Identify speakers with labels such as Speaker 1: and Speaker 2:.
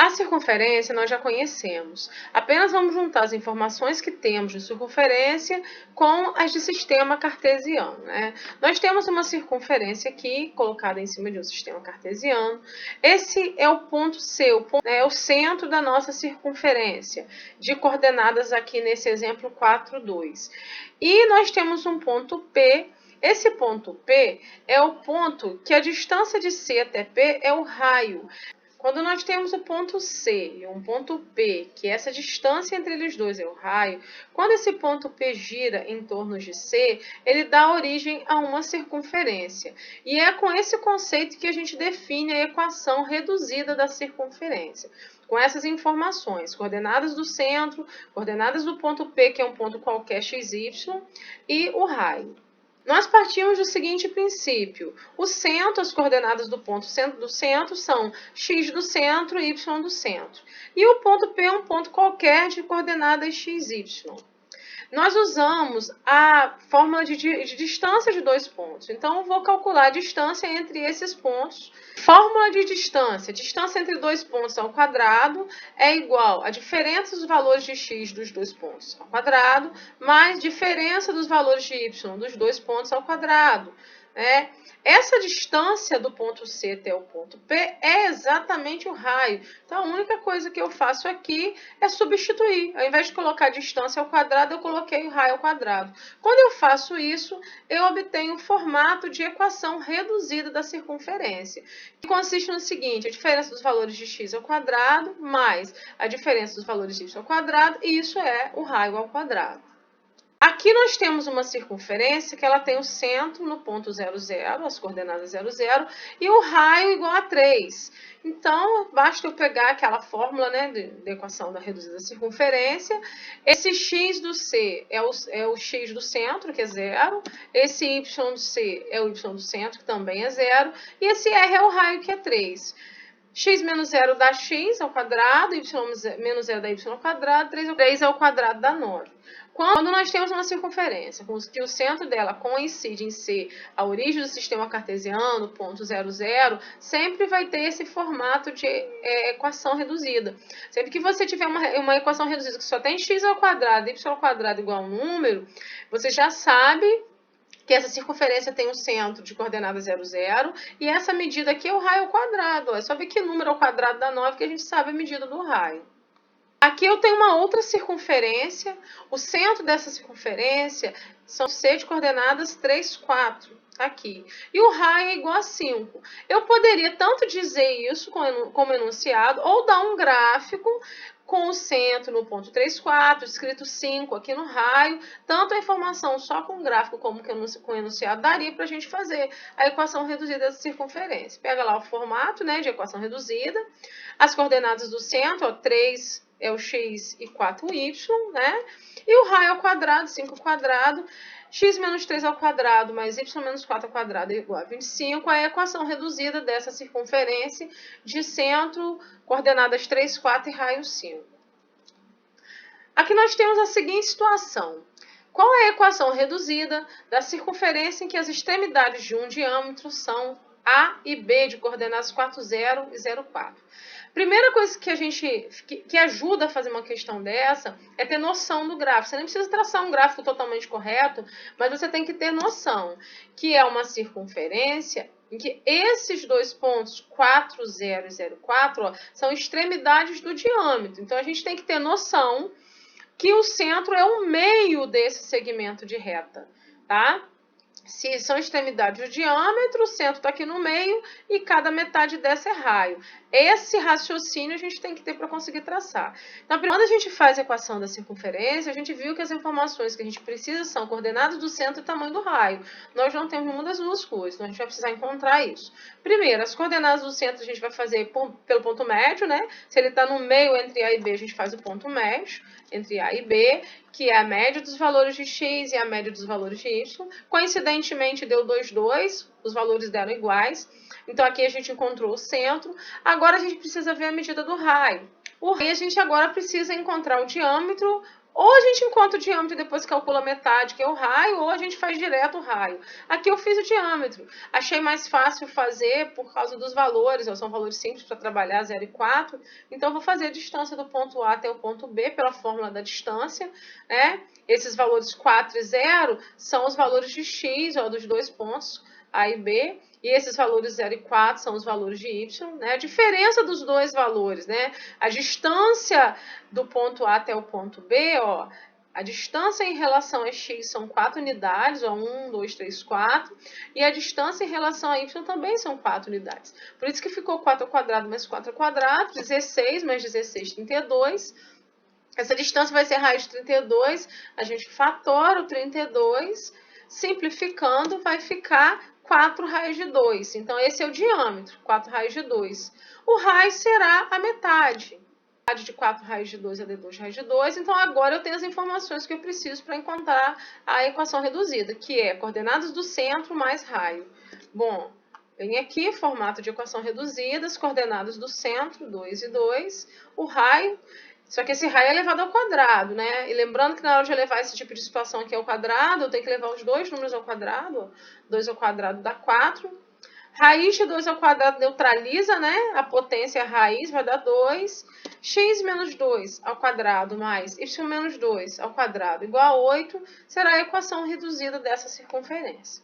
Speaker 1: A circunferência nós já conhecemos. Apenas vamos juntar as informações que temos de circunferência com as de sistema cartesiano, né? Nós temos uma circunferência aqui, colocada em cima de um sistema cartesiano. Esse é o ponto C, é o centro da nossa circunferência, de coordenadas aqui nesse exemplo 4, 2. E nós temos um ponto P. Esse ponto P é o ponto que a distância de C até P é o raio. Quando nós temos o ponto C e um ponto P, que essa distância entre eles dois é o raio, quando esse ponto P gira em torno de C, ele dá origem a uma circunferência. E é com esse conceito que a gente define a equação reduzida da circunferência. Com essas informações, coordenadas do centro, coordenadas do ponto P, que é um ponto qualquer xy, e o raio. Nós partimos do seguinte princípio: o centro, as coordenadas do ponto centro do centro são x do centro e y do centro. E o ponto P é um ponto qualquer de coordenadas x, y. Nós usamos a fórmula de distância de dois pontos. Então, eu vou calcular a distância entre esses pontos. Fórmula de distância. Distância entre dois pontos ao quadrado é igual a diferença dos valores de x dos dois pontos ao quadrado, mais diferença dos valores de y dos dois pontos ao quadrado. Essa distância do ponto C até o ponto P é exatamente o raio. Então, a única coisa que eu faço aqui é substituir. Ao invés de colocar a distância ao quadrado, eu coloquei o raio ao quadrado. Quando eu faço isso, eu obtenho o formato de equação reduzida da circunferência, que consiste no seguinte: a diferença dos valores de x ao quadrado mais a diferença dos valores de y ao quadrado, e isso é o raio ao quadrado. Aqui nós temos uma circunferência que ela tem o centro no ponto 0, 0, as coordenadas 0, 0, e o raio igual a 3. Então, basta eu pegar aquela fórmula, né, de equação da reduzida da circunferência. Esse x do C é o x do centro, que é 0. Esse y do C é o y do centro, que também é 0. E esse r é o raio, que é 3. X menos 0 dá x ao quadrado, y menos 0 dá y ao quadrado, 3 ao quadrado dá 9. Quando nós temos uma circunferência que o centro dela coincide em ser a origem do sistema cartesiano, ponto 0, 0, sempre vai ter esse formato de equação reduzida. Sempre que você tiver uma equação reduzida que só tem x ao quadrado e y ao quadrado igual a um número, você já sabe que essa circunferência tem um centro de coordenada 0, 0, e essa medida aqui é o raio ao quadrado. É só ver que número ao quadrado dá 9 que a gente sabe a medida do raio. Aqui eu tenho uma outra circunferência. O centro dessa circunferência são C de coordenadas 3, 4. Aqui. E o raio é igual a 5. Eu poderia tanto dizer isso como enunciado, ou dar um gráfico com o centro no ponto 3, 4, escrito 5 aqui no raio. Tanto a informação só com gráfico como com enunciado daria para a gente fazer a equação reduzida dessa circunferência. Pega lá o formato, né, de equação reduzida. As coordenadas do centro, ó, 3 é o x e 4y, né? E o raio ao quadrado, 5 ao quadrado, x menos 3 ao quadrado mais y menos 4 ao quadrado é igual a 25, é a equação reduzida dessa circunferência de centro, coordenadas 3, 4 e raio 5. Aqui nós temos a seguinte situação. Qual é a equação reduzida da circunferência em que as extremidades de um diâmetro são A e B de coordenadas 4, 0 e 0, 4? Primeira coisa que ajuda a fazer uma questão dessa é ter noção do gráfico. Você nem precisa traçar um gráfico totalmente correto, mas você tem que ter noção que é uma circunferência em que esses dois pontos, 4, 0 e 0, 4, ó, são extremidades do diâmetro. Então, a gente tem que ter noção que o centro é o meio desse segmento de reta, tá? Se são extremidades do diâmetro, o centro está aqui no meio e cada metade dessa é raio. Esse raciocínio a gente tem que ter para conseguir traçar. Então, quando a gente faz a equação da circunferência, a gente viu que as informações que a gente precisa são coordenadas do centro e tamanho do raio. Nós não temos nenhuma das duas coisas, então a gente vai precisar encontrar isso. Primeiro, as coordenadas do centro a gente vai fazer pelo ponto médio, né? Se ele está no meio entre A e B, a gente faz o ponto médio entre A e B, que é a média dos valores de x e a média dos valores de y. Coincidentemente, deu 2, 2, os valores deram iguais. Então, aqui a gente encontrou o centro. Agora, a gente precisa ver a medida do raio. O raio, a gente agora precisa encontrar o diâmetro Ou a gente encontra o diâmetro e depois calcula a metade, que é o raio, ou a gente faz direto o raio. Aqui eu fiz o diâmetro. Achei mais fácil fazer por causa dos valores, são valores simples para trabalhar, 0 e 4. Então, vou fazer a distância do ponto A até o ponto B pela fórmula da distância, né? Esses valores 4 e 0 são os valores de x, dos dois pontos, A e B. E esses valores 0 e 4 são os valores de y, né? A diferença dos dois valores, né? A distância do ponto A até o ponto B, a distância em relação a x são 4 unidades, 1, 2, 3, 4, e a distância em relação a y também são 4 unidades. Por isso que ficou 4 ao quadrado mais 4 ao quadrado, 16 mais 16, 32. Essa distância vai ser raiz de 32, a gente fatora o 32, simplificando vai ficar 4 raiz de 2. Então, esse é o diâmetro, 4 raiz de 2. O raio será a metade. De 4 raiz de 2 é de 2 raiz de 2. Então, agora eu tenho as informações que eu preciso para encontrar a equação reduzida, que é coordenadas do centro mais raio. Bom, vem aqui, formato de equação reduzida, as coordenadas do centro, 2 e 2. O raio, só que esse raio é elevado ao quadrado, né? E lembrando que na hora de elevar esse tipo de situação aqui ao quadrado, eu tenho que levar os dois números ao quadrado. 2 ao quadrado dá 4. Raiz de 2 ao quadrado neutraliza, né? A potência raiz vai dar 2. X menos 2 ao quadrado mais y menos 2 ao quadrado igual a 8 será a equação reduzida dessa circunferência.